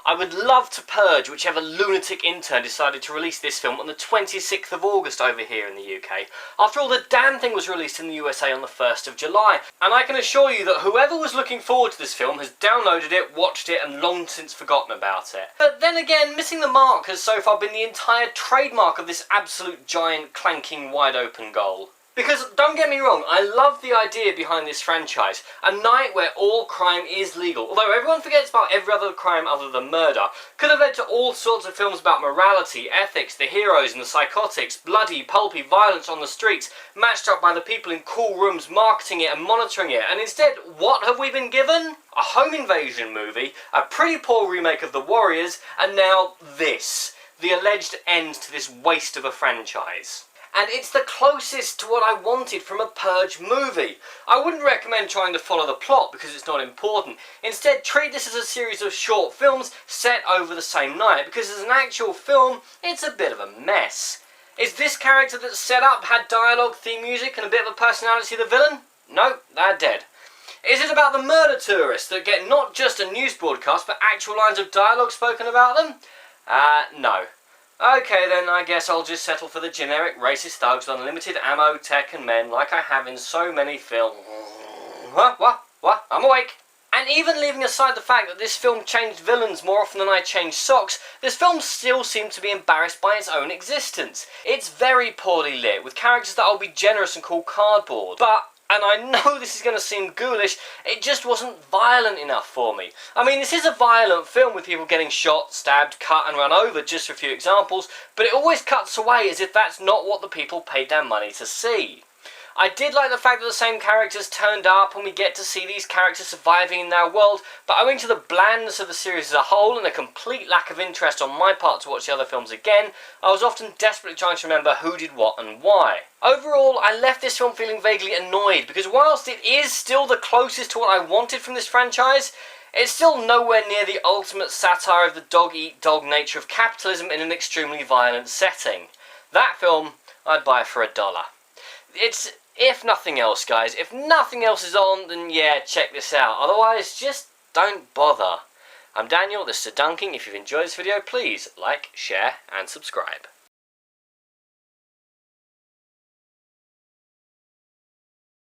I would love to purge whichever lunatic intern decided to release this film on the 26th of August over here in the UK. After all, the damn thing was released in the USA on the 1st of July, and I can assure you that whoever was looking forward to this film has downloaded it, watched it, and long since forgotten about it. But then again, missing the mark has so far been the entire trademark of this absolute giant clanking wide open goal. Because, don't get me wrong, I love the idea behind this franchise. A night where all crime is legal. Although everyone forgets about every other crime other than murder. Could have led to all sorts of films about morality, ethics, the heroes and the psychotics, bloody, pulpy violence on the streets, matched up by the people in cool rooms marketing it and monitoring it. And instead, what have we been given? A home invasion movie, a pretty poor remake of The Warriors, and now this. The alleged end to this waste of a franchise. And it's the closest to what I wanted from a Purge movie. I wouldn't recommend trying to follow the plot because it's not important. Instead, treat this as a series of short films set over the same night, because as an actual film, it's a bit of a mess. Is this character that's set up had dialogue, theme music and a bit of a personality of the villain? No, they're dead. Is it about the murder tourists that get not just a news broadcast but actual lines of dialogue spoken about them? No. Okay then, I guess I'll just settle for the generic racist thugs with unlimited ammo, tech and men like I have in so many films. What? I'm awake. And even leaving aside the fact that this film changed villains more often than I changed socks, this film still seemed to be embarrassed by its own existence. It's very poorly lit, with characters that I'll be generous and call cardboard, but, and I know this is going to seem ghoulish, it just wasn't violent enough for me. I mean, this is a violent film with people getting shot, stabbed, cut and run over, just for a few examples, but it always cuts away as if that's not what the people paid their money to see. I did like the fact that the same characters turned up and we get to see these characters surviving in their world, but owing to the blandness of the series as a whole and a complete lack of interest on my part to watch the other films again, I was often desperately trying to remember who did what and why. Overall, I left this film feeling vaguely annoyed, because whilst it is still the closest to what I wanted from this franchise, it's still nowhere near the ultimate satire of the dog-eat-dog nature of capitalism in an extremely violent setting. That film, I'd buy for $1. It's, if nothing else guys, if nothing else is on, then yeah, check this out. Otherwise, just don't bother. I'm Daniel, this is Dunking. If you've enjoyed this video, please like, share and subscribe.